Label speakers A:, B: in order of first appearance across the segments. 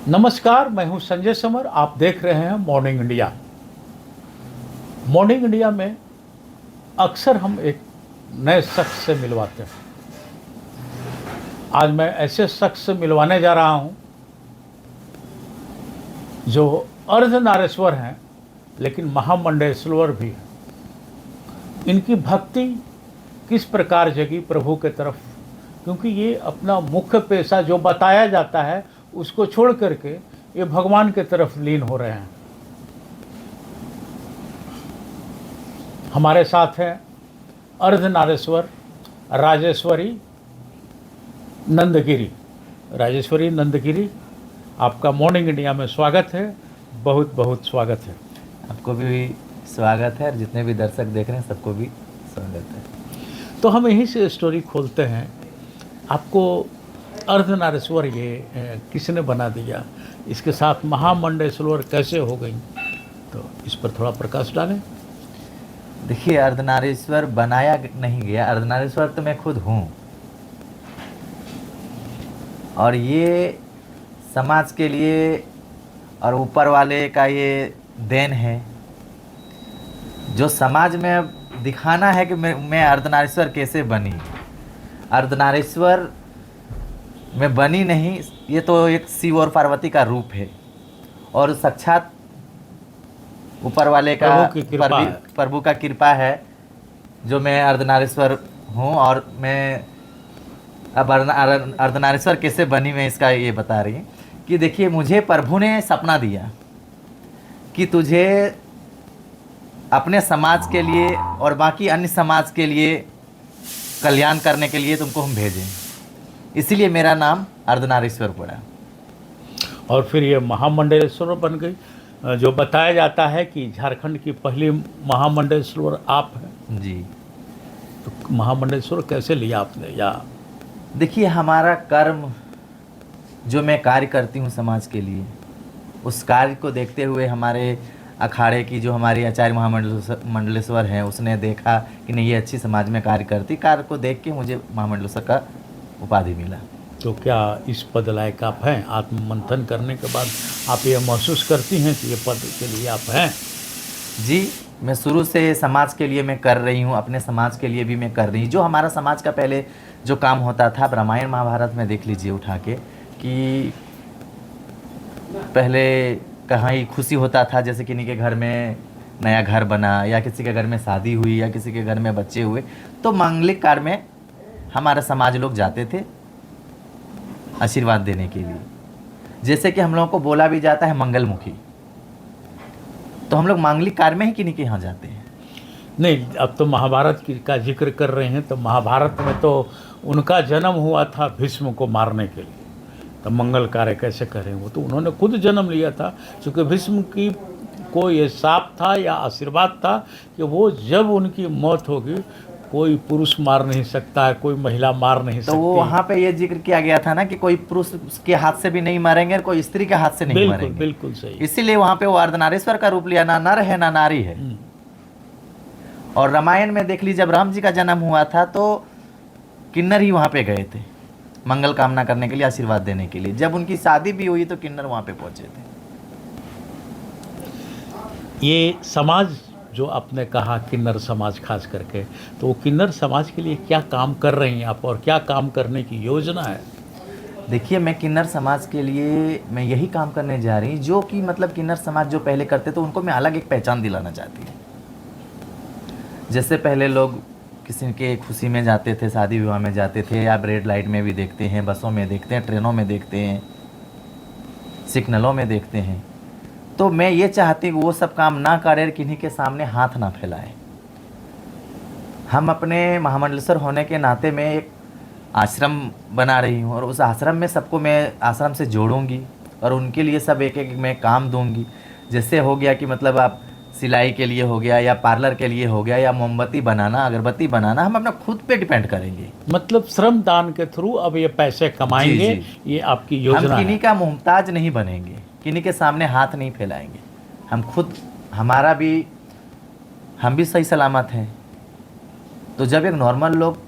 A: नमस्कार, मैं हूं संजय समर। आप देख रहे हैं मॉर्निंग इंडिया। मॉर्निंग इंडिया में अक्सर हम एक नए शख्स से मिलवाते हैं। आज मैं ऐसे शख्स से मिलवाने जा रहा हूं जो अर्धनारेश्वर हैं लेकिन महामंडलेश्वर भी हैं। इनकी भक्ति किस प्रकार जगी प्रभु के तरफ, क्योंकि ये अपना मुख्य पेशा जो बताया जाता है उसको छोड़ करके ये भगवान के तरफ लीन हो रहे हैं। हमारे साथ है अर्धनारेश्वर राजेश्वरी नंदगिरी। राजेश्वरी नंदगिरी, आपका मॉर्निंग इंडिया में स्वागत है। बहुत बहुत स्वागत है।
B: आपको भी स्वागत है और जितने भी दर्शक देख रहे हैं सबको भी स्वागत है।
A: तो हम यहीं से स्टोरी खोलते हैं। आपको अर्धनारेश्वर ये किसने बना दिया, इसके साथ महामंडलेश्वर कैसे हो गई, तो इस पर थोड़ा प्रकाश डालें।
B: देखिए, अर्धनारेश्वर बनाया नहीं गया, अर्धनारेश्वर तो मैं खुद हूँ और ये समाज के लिए और ऊपर वाले का ये देन है जो समाज में दिखाना है कि मैं अर्धनारेश्वर कैसे बनी। अर्धनारेश्वर में बनी नहीं, ये तो एक शिव और पार्वती का रूप है और साक्षात ऊपर वाले का प्रभु का कृपा है जो मैं अर्धनारेश्वर हूँ। और मैं अब अर्धनारेश्वर कैसे बनी मैं इसका ये बता रही हूँ कि देखिए, मुझे प्रभु ने सपना दिया कि तुझे अपने समाज के लिए और बाकी अन्य समाज के लिए कल्याण करने के लिए तुमको हम भेजें, इसीलिए मेरा नाम अर्धनारेश्वर पड़ा।
A: और फिर ये महामंडलेश्वर बन गई। जो बताया जाता है कि झारखंड की पहली महामंडलेश्वर आप हैं
B: जी।
A: तो महामंडलेश्वर कैसे लिया आपने? या
B: देखिए, हमारा कर्म जो मैं कार्य करती हूँ समाज के लिए, उस कार्य को देखते हुए हमारे अखाड़े की जो हमारी आचार्य महामंडलेश्वर हैं उसने देखा कि नहीं, ये अच्छी समाज में कार्य करती। कार्य को देख के मुझे महामंडलेश्वर का उपाधि मिला।
A: तो क्या इस पद लायक आप हैं? आत्ममंथन करने के बाद आप ये महसूस करती हैं कि ये पद के लिए आप हैं?
B: जी, मैं शुरू से समाज के लिए मैं कर रही हूँ, अपने समाज के लिए भी मैं कर रही हूँ। जो हमारा समाज का पहले जो काम होता था, रामायण महाभारत में देख लीजिए उठा के, कि पहले कहाँ ही खुशी होता था, जैसे किन्हीं के घर में नया घर बना या किसी के घर में शादी हुई या किसी के घर में बच्चे हुए, तो मांगलिक कार्य में हमारा समाज लोग जाते थे आशीर्वाद देने के लिए। जैसे कि हम लोगों को बोला भी जाता है मंगलमुखी, तो हम लोग मांगलिक कार्य में ही किन्हीं के यहाँ जाते हैं।
A: नहीं, अब तो महाभारत का जिक्र कर रहे हैं, तो महाभारत में तो उनका जन्म हुआ था भीष्म को मारने के लिए, तो मंगल कार्य कैसे करें? वो तो उन्होंने खुद जन्म लिया था, क्योंकि भीष्म की को ये शाप था या आशीर्वाद था कि वो जब उनकी मौत होगी कोई पुरुष मार नहीं सकता है, कोई महिला मार नहीं सकती।
B: तो वो वहाँ पे ये जिक्र किया गया था ना कि कोई पुरुष के हाथ से भी नहीं मारेंगे और कोई स्त्री के हाथ से नहीं मारेंगे।
A: बिल्कुल सही।
B: इसीलिए वहाँ पे वो अर्धनारेश्वर का रूप लिया, ना नर है ना नारी है। और रामायण में देख लीजिए, जब राम जी का जन्म हुआ था तो किन्नर ही वहाँ पे गए थे मंगल कामना करने के लिए, आशीर्वाद देने के लिए। जब उनकी शादी भी हुई तो किन्नर वहाँ पे पहुँचे थे।
A: ये समाज जो आपने कहा किन्नर समाज खास करके, तो वो किन्नर समाज के लिए क्या काम कर रही हैं आप और क्या काम करने की योजना है?
B: देखिए, मैं किन्नर समाज के लिए मैं यही काम करने जा रही हूँ जो कि मतलब किन्नर समाज जो पहले करते थे उनको मैं अलग एक पहचान दिलाना चाहती हूँ। जैसे पहले लोग किसी के खुशी में जाते थे, शादी विवाह में जाते थे, या रेड लाइट में भी देखते हैं, बसों में देखते हैं, ट्रेनों में देखते हैं, सिग्नलों में देखते हैं। तो मैं ये चाहती हूँ वो सब काम ना करें, किन्हीं के सामने हाथ ना फैलाएं। हम अपने महामंडलेश्वर होने के नाते में एक आश्रम बना रही हूँ और उस आश्रम में सबको मैं आश्रम से जोड़ूंगी और उनके लिए सब एक एक मैं काम दूंगी। जैसे हो गया कि मतलब आप सिलाई के लिए हो गया या पार्लर के लिए हो गया या मोमबत्ती बनाना, अगरबत्ती बनाना, हम अपना खुद पे डिपेंड करेंगे।
A: मतलब श्रम दान के थ्रू अब ये पैसे कमाएंगे। जी। ये आपकी योजना
B: हम किन्हीं का मोहताज नहीं बनेंगे, किन्हीं के सामने हाथ नहीं फैलाएंगे। हम खुद, हमारा भी, हम भी सही सलामत हैं। तो जब एक नॉर्मल लोग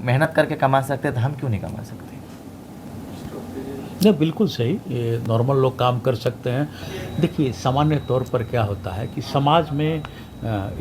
B: मेहनत करके कमा सकते हैं तो हम क्यों नहीं कमा सकते?
A: नहीं, बिल्कुल सही, ये नॉर्मल लोग काम कर सकते हैं। देखिए, सामान्य तौर पर क्या होता है कि समाज में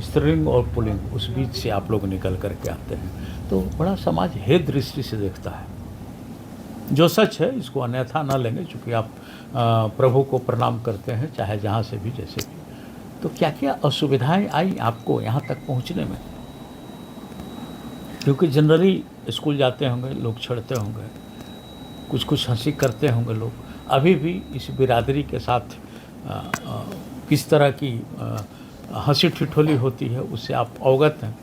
A: स्त्रीलिंग और पुल्लिंग उस बीच से आप लोग निकल कर के आते हैं, तो बड़ा समाज हे दृष्टि से देखता है। जो सच है इसको अन्यथा ना लेंगे, चूँकि आप प्रभु को प्रणाम करते हैं, चाहे जहाँ से भी जैसे भी। तो क्या क्या असुविधाएं आई आपको यहाँ तक पहुँचने में? क्योंकि जनरली स्कूल जाते होंगे लोग, छड़ते होंगे, कुछ कुछ हंसी करते होंगे लोग, अभी भी इस बिरादरी के साथ किस तरह की हंसी ठिठोली होती है, उससे आप अवगत हैं?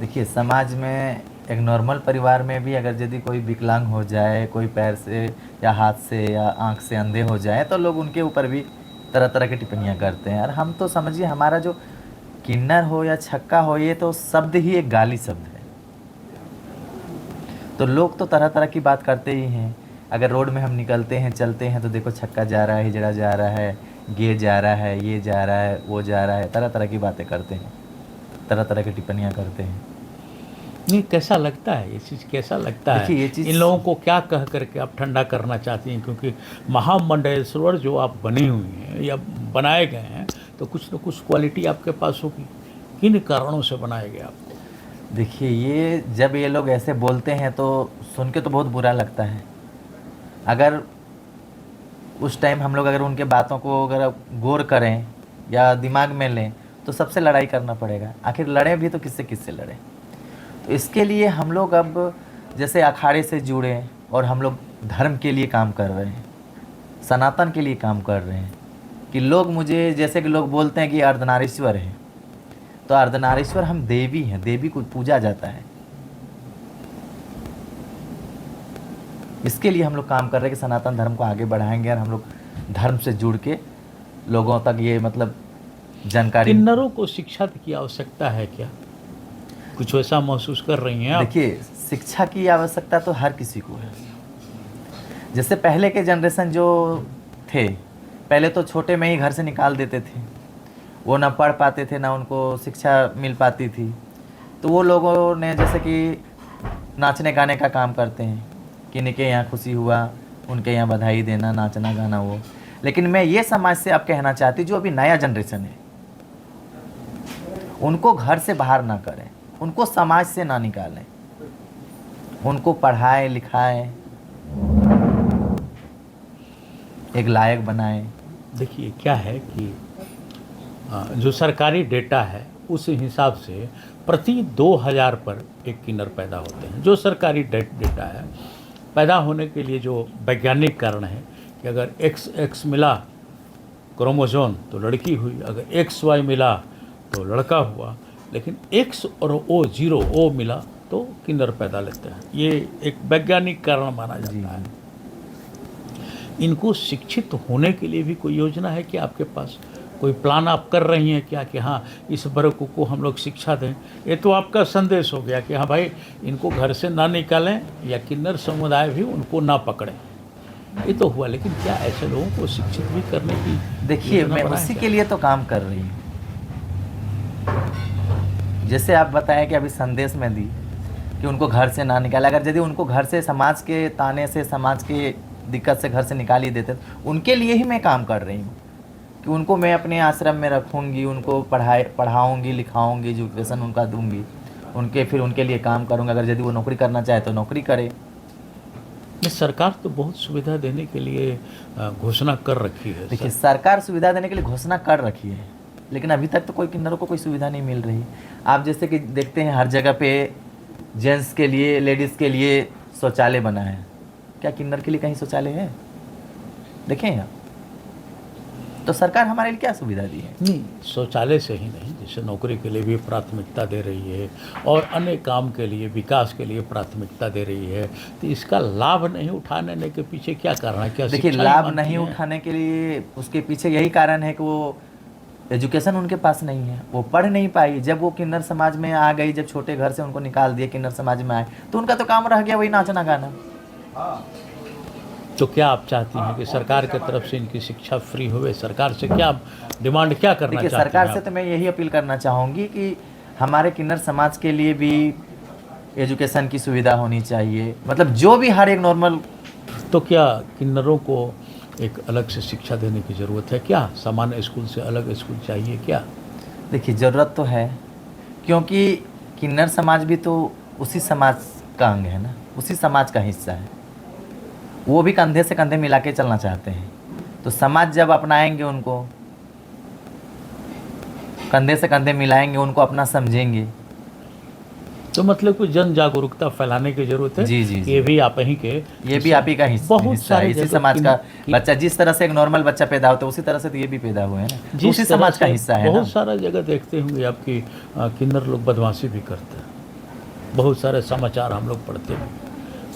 B: देखिए, समाज में एक नॉर्मल परिवार में भी अगर यदि कोई विकलांग हो जाए, कोई पैर से या हाथ से या आँख से अंधे हो जाए, तो लोग उनके ऊपर भी तरह तरह की टिप्पणियाँ करते हैं। और हम तो समझिए, हमारा जो किन्नर हो या छक्का हो, ये तो शब्द ही एक गाली शब्द है। तो लोग तो तरह तरह की बात करते ही हैं। अगर रोड में हम निकलते हैं, चलते हैं, तो देखो छक्का जा रहा है, हिजड़ा जा रहा है, गे जा रहा है, ये जा रहा है, वो जा रहा है, तरह तरह की बातें करते हैं, तरह तरह की टिप्पणियाँ करते हैं।
A: नहीं, कैसा लगता है ये चीज़, कैसा लगता है?
B: देखिए, ये चीज़
A: इन लोगों को क्या कह करके आप ठंडा करना चाहती हैं? क्योंकि महामंडलेश्वर जो आप बनी हुई हैं या बनाए गए हैं, तो कुछ न कुछ क्वालिटी आपके पास होगी। किन कारणों से बनाए गए आप?
B: देखिए, ये जब ये लोग ऐसे बोलते हैं तो सुन के तो बहुत बुरा लगता है। अगर उस टाइम हम लोग अगर उनके बातों को अगर गौर करें या दिमाग में लें, तो सबसे लड़ाई करना पड़ेगा। आखिर लड़ें भी तो किससे किससे लड़ें? तो इसके लिए हम लोग अब जैसे अखाड़े से जुड़े और हम लोग धर्म के लिए काम कर रहे हैं, सनातन के लिए काम कर रहे हैं। कि लोग मुझे, जैसे कि लोग बोलते हैं कि अर्धनारीश्वर है, तो अर्धनारीश्वर हम देवी हैं, देवी को पूजा जाता है। इसके लिए हम लोग काम कर रहे हैं कि सनातन धर्म को आगे बढ़ाएंगे, और हम लोग धर्म से जुड़ के लोगों तक ये मतलब जानकारी।
A: किन्नरों को शिक्षा की आवश्यकता है क्या? कुछ वैसा महसूस कर रही हैं आप?
B: देखिए, शिक्षा की आवश्यकता तो हर किसी को है। जैसे पहले के जनरेशन जो थे, पहले तो छोटे में ही घर से निकाल देते थे, वो ना पढ़ पाते थे, ना उनको शिक्षा मिल पाती थी। तो वो लोगों ने जैसे कि नाचने गाने का काम करते हैं, कि इनके यहाँ खुशी हुआ, उनके यहाँ बधाई देना, नाचना गाना वो। लेकिन मैं ये समाज से अब कहना चाहती, जो अभी नया जनरेशन है, उनको घर से बाहर ना करें, उनको समाज से ना निकालें, उनको पढ़ाएं लिखाएं, एक लायक बनाएं।
A: देखिए, क्या है कि जो सरकारी डेटा है उस हिसाब से प्रति 2000 पर एक किन्नर पैदा होते हैं। जो सरकारी डेटा है, पैदा होने के लिए जो वैज्ञानिक कारण है कि अगर XX मिला क्रोमोसोम तो लड़की हुई, अगर XY मिला तो लड़का हुआ, लेकिन X और O मिला तो किन्नर पैदा लेते हैं। ये एक वैज्ञानिक कारण माना जाता है। इनको शिक्षित होने के लिए भी कोई योजना है कि आपके पास कोई प्लान आप कर रही हैं क्या, कि हाँ इस वर्ग को हम लोग शिक्षा दें? ये तो आपका संदेश हो गया कि हाँ भाई, इनको घर से ना निकालें या किन्नर समुदाय भी उनको ना पकड़ें, ये तो हुआ। लेकिन क्या ऐसे लोगों को शिक्षित भी करने की?
B: देखिए, मैं उसी के लिए तो काम कर रही हूँ। जैसे आप बताएं कि अभी संदेश में दी कि उनको घर से ना निकाले। अगर यदि उनको घर से, समाज के ताने से, समाज के दिक्कत से घर से निकाल ही देते, तो उनके लिए ही मैं काम कर रही हूँ कि उनको मैं अपने आश्रम में रखूँगी, उनको पढ़ाऊँगी, लिखाऊँगी, एजुकेशन उनका दूँगी, फिर उनके लिए काम करूँगा। अगर यदि वो नौकरी करना चाहे तो नौकरी करे।
A: सरकार तो बहुत सुविधा देने के लिए घोषणा कर रखी है।
B: देखिए, सरकार सुविधा देने के लिए घोषणा कर रखी है, लेकिन अभी तक तो कोई किन्नरों को कोई सुविधा नहीं मिल रही। आप जैसे कि देखते हैं हर जगह पे जेंट्स के लिए, लेडीज़ के लिए शौचालय बना है। क्या किन्नर के लिए कहीं शौचालय है? देखें आप, तो सरकार हमारे लिए क्या सुविधा दी है?
A: नहीं, शौचालय से ही नहीं, जैसे नौकरी के लिए भी प्राथमिकता दे रही है और अन्य काम के लिए, विकास के लिए प्राथमिकता दे रही है। तो इसका लाभ नहीं उठाने के पीछे क्या कारण है? क्या
B: देखिए, लाभ नहीं उठाने के लिए उसके पीछे यही कारण है कि वो एजुकेशन उनके पास नहीं है, वो पढ़ नहीं पाई। जब वो किन्नर समाज में आ गई, जब छोटे घर से उनको निकाल दिए, किन्नर समाज में आए, तो उनका तो काम रह गया वही नाचना गाना।
A: तो क्या आप चाहती हैं कि सरकार की तरफ से इनकी शिक्षा फ्री हुए? सरकार से क्या डिमांड क्या करना चाहती हैं?
B: देखिए, सरकार से तो मैं यही अपील करना चाहूँगी कि हमारे किन्नर समाज के लिए भी एजुकेशन की सुविधा होनी चाहिए। मतलब जो भी हर एक नॉर्मल
A: तो क्या किन्नरों को एक अलग से शिक्षा देने की ज़रूरत है क्या? सामान्य स्कूल से अलग स्कूल चाहिए क्या?
B: देखिए ज़रूरत तो है, क्योंकि किन्नर समाज भी तो उसी समाज का अंग है ना, उसी समाज का हिस्सा है। वो भी कंधे से कंधे मिला के चलना चाहते हैं, तो समाज जब अपनाएंगे उनको, कंधे से कंधे मिलाएंगे, उनको अपना समझेंगे।
A: तो मतलब कोई जन जागरूकता फैलाने की जरूरत है।
B: जी, जी, जी।
A: ये भी आप ही के,
B: ये भी आप ही का
A: बहुत
B: हिस्सा है,
A: सारे
B: इसी
A: जगह
B: समाज का बच्चा। जिस तरह से एक नॉर्मल बच्चा पैदा होता है, उसी तरह से तो ये भी पैदा हुए हैं ना, तो
A: जिस
B: उसी
A: तरह
B: समाज का
A: से
B: हिस्सा है ना।
A: बहुत सारा जगह देखते होंगे आपकी किन्नर लोग बदमाशी भी करते हैं। बहुत सारे समाचार हम लोग पढ़ते हैं।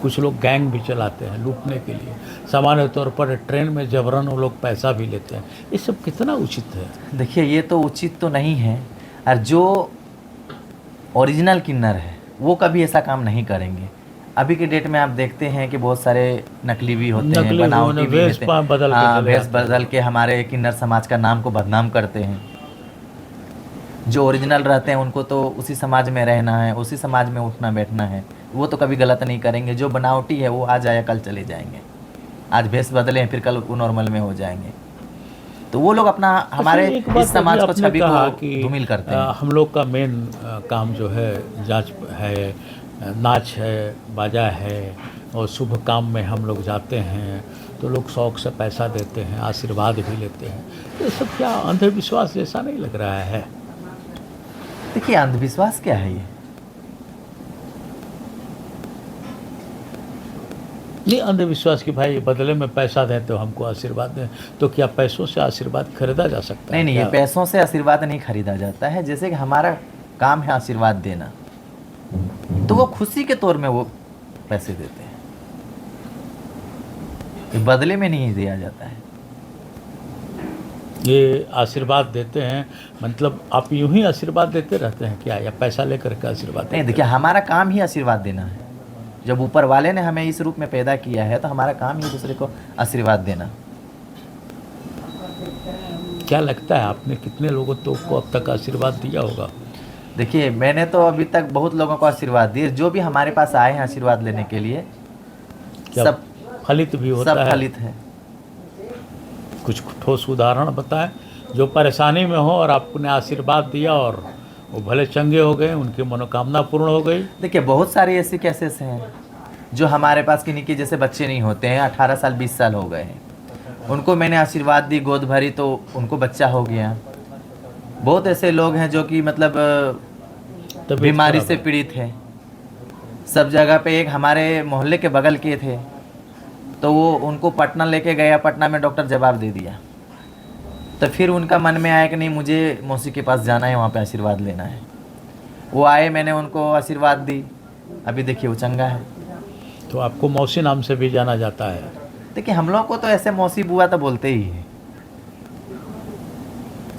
A: कुछ लोग गैंग भी चलाते हैं लूटने के लिए। सामान्य तौर पर ट्रेन में जबरन वो लोग पैसा भी लेते हैं। ये सब कितना उचित है?
B: देखिए ये तो उचित तो नहीं है, और जो ओरिजिनल किन्नर है वो कभी ऐसा काम नहीं करेंगे। अभी के डेट में आप देखते हैं कि बहुत सारे नकली भी होते हैं,
A: नकली
B: बनावटी भी
A: वेश
B: होते हैं।
A: बदल के
B: हाँ,
A: चले
B: भेष
A: आते हैं।
B: बदल के हमारे किन्नर समाज का नाम को बदनाम करते हैं। जो ओरिजिनल रहते हैं उनको तो उसी समाज में रहना है, उसी समाज में उठना बैठना है, वो तो कभी गलत नहीं करेंगे। जो बनावटी है वो आज आया कल चले जाएंगे, आज भेष बदले फिर कल वो नॉर्मल में हो जाएंगे। तो वो लोग अपना हमारे
A: अच्छा, एक बात
B: इस समाज
A: अभी
B: को
A: आपने
B: छवि
A: कहा
B: को
A: कि
B: धूमिल करते हैं।
A: हम लोग का मेन काम जो है जांच है, नाच है, बाजा है, और शुभ काम में हम लोग जाते हैं तो लोग शौक से पैसा देते हैं, आशीर्वाद भी लेते हैं। ये सब क्या अंधविश्वास जैसा नहीं लग रहा है?
B: देखिए अंधविश्वास क्या है
A: ये अंधविश्वास कि भाई बदले में पैसा दें तो हमको आशीर्वाद दें, तो क्या पैसों से आशीर्वाद खरीदा जा सकता है?
B: नहीं, ये
A: क्या?
B: पैसों से आशीर्वाद नहीं खरीदा जाता है। जैसे कि हमारा काम है आशीर्वाद देना, तो वो खुशी के तौर में वो पैसे देते हैं, ये बदले में नहीं दिया जाता है।
A: ये आशीर्वाद देते हैं मतलब आप यूं ही आशीर्वाद देते रहते हैं क्या, या पैसा लेकर के आशीर्वाद देते
B: नहीं, देखिए हमारा काम ही आशीर्वाद देना है। जब ऊपर वाले ने हमें इस रूप में पैदा किया है तो हमारा काम ही दूसरे को आशीर्वाद देना।
A: हैं? क्या लगता है आपने कितने लोगों तो को अब तक आशीर्वाद दिया होगा?
B: देखिए मैंने तो अभी तक बहुत लोगों को आशीर्वाद दिए, जो भी हमारे पास आए हैं आशीर्वाद लेने के लिए,
A: क्या
B: सब
A: फलित भी होता
B: सब
A: है?
B: फलित है।
A: कुछ ठोस उदाहरण बताएं जो परेशानी में हो और आपने आशीर्वाद दिया और वो भले चंगे हो गए, उनकी मनोकामना पूर्ण हो गई।
B: देखिए बहुत सारे ऐसे केसेस हैं जो हमारे पास किन्हीं के जैसे बच्चे नहीं होते हैं, 18 साल 20 साल हो गए हैं, उनको मैंने आशीर्वाद दी, गोद भरी, तो उनको बच्चा हो गया। बहुत ऐसे लोग हैं जो कि मतलब
A: तबीयत
B: बीमारी
A: खराब
B: से
A: है।
B: पीड़ित है। सब जगह पे, एक हमारे मोहल्ले के बगल के थे, तो वो उनको पटना लेके गया, पटना में डॉक्टर जवाब दे दिया। तो फिर उनका मन में आया कि नहीं मुझे मौसी के पास जाना है, वहाँ पे आशीर्वाद लेना है। वो आए, मैंने उनको आशीर्वाद दी, अभी देखिए वो चंगा है।
A: तो आपको मौसी नाम से भी जाना जाता है?
B: देखिए हम लोग को तो ऐसे मौसी बुआ तो बोलते ही है।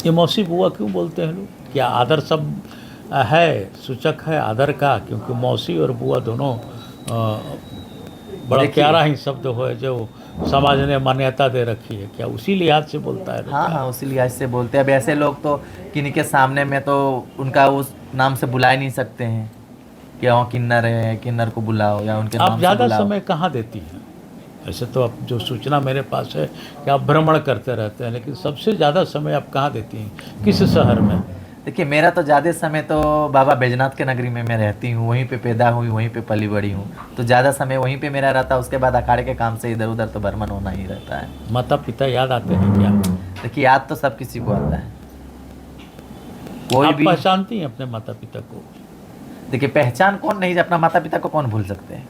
A: ये मौसी बुआ क्यों बोलते हैं लोग? क्या आदर सब है, सूचक है आदर का? क्योंकि मौसी और बुआ दोनों बड़ा
B: देखिए-
A: प्यारा ही शब्द हो जो समाज ने मान्यता दे रखी है। क्या उसी लिहाज से बोलता है लोग?
B: हाँ हाँ, उसी लिहाज से बोलते हैं। अब ऐसे लोग तो किन्हीं के सामने में तो उनका उस नाम से बुला ही नहीं सकते हैं कि हाँ किन्नर है, किन्नर को बुलाओ या उनके नाम
A: आप
B: से
A: ज़्यादा
B: बुलाओ।
A: समय कहाँ देती हैं? ऐसे तो अब जो सूचना मेरे पास है कि आप भ्रमण करते रहते हैं, लेकिन सबसे ज़्यादा समय आप कहाँ देती हैं, किस शहर में?
B: देखिए मेरा तो ज़्यादा समय तो बाबा बैजनाथ के नगरी में मैं रहती हूँ, वहीं पे पैदा हुई, वहीं पे पली बड़ी हूँ, तो ज़्यादा समय वहीं पे मेरा रहता है। उसके बाद अखाड़े के काम से इधर उधर तो भ्रमण होना ही रहता है।
A: माता पिता याद आते हैं क्या?
B: देखिए याद तो सब किसी को आता है, कोई
A: आप
B: भी।
A: पहचानती हैं अपने माता पिता को?
B: देखिए पहचान कौन नहीं, अपना माता पिता को कौन भूल सकते हैं।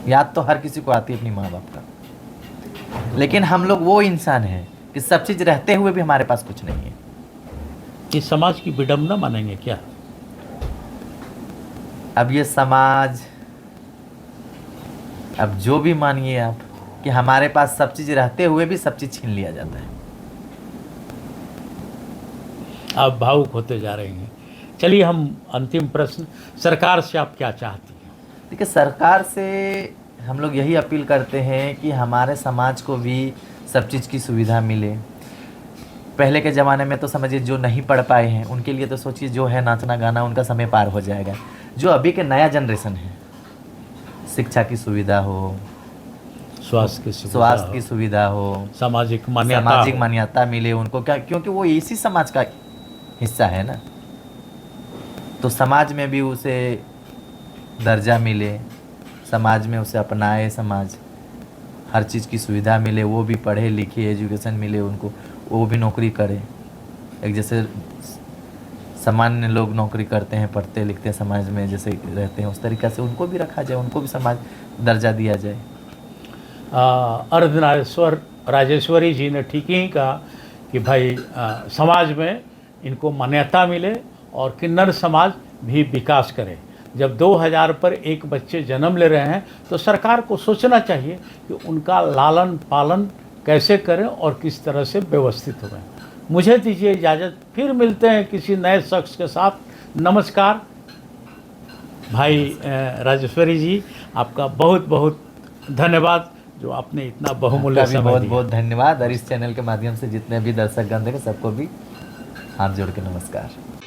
B: याद तो हर किसी को आती है अपनी माँ बाप का, लेकिन हम लोग वो इंसान हैं कि सब चीज़ रहते हुए भी हमारे पास कुछ नहीं है।
A: ये समाज की विडंबना मानेंगे क्या?
B: अब ये समाज, अब जो भी मानिए आप, कि हमारे पास सब चीज़ रहते हुए भी सब चीज़ छीन लिया जाता है।
A: आप भावुक होते जा रहे हैं। चलिए हम अंतिम प्रश्न, सरकार से आप क्या चाहती हैं?
B: देखिए सरकार से हम लोग यही अपील करते हैं कि हमारे समाज को भी सब चीज़ की सुविधा मिले। पहले के ज़माने में तो समझिए जो नहीं पढ़ पाए हैं उनके लिए तो सोचिए जो है नाचना गाना उनका समय पार हो जाएगा। जो अभी के नया जनरेशन है, शिक्षा की सुविधा हो, स्वास्थ्य की सुविधा हो,
A: सामाजिक
B: मान्यता मिले उनको, क्या, क्योंकि वो इसी समाज का हिस्सा है ना। तो समाज में भी उसे दर्जा मिले, समाज में उसे अपनाए, समाज हर चीज़ की सुविधा मिले, वो भी पढ़े लिखे, एजुकेशन मिले उनको, वो भी नौकरी करे। एक जैसे सामान्य लोग नौकरी करते हैं, पढ़ते लिखते समाज में जैसे रहते हैं, उस तरीक़े से उनको भी रखा जाए, उनको भी समाज दर्जा दिया जाए।
A: अर्धनारीश्वर राजेश्वरी जी ने ठीक ही कहा कि भाई समाज में इनको मान्यता मिले और किन्नर समाज भी विकास करे। जब 2000 पर एक बच्चे जन्म ले रहे हैं तो सरकार को सोचना चाहिए कि उनका लालन पालन कैसे करें और किस तरह से व्यवस्थित हों। मुझे दीजिए इजाज़त, फिर मिलते हैं किसी नए शख्स के साथ। नमस्कार भाई राजेश्वरी जी, आपका बहुत बहुत धन्यवाद जो आपने इतना बहुमूल्य समय
B: बहुत
A: दिया।
B: बहुत धन्यवाद। और इस चैनल के माध्यम से जितने भी दर्शक गण हैं सबको भी हाथ जोड़ के नमस्कार।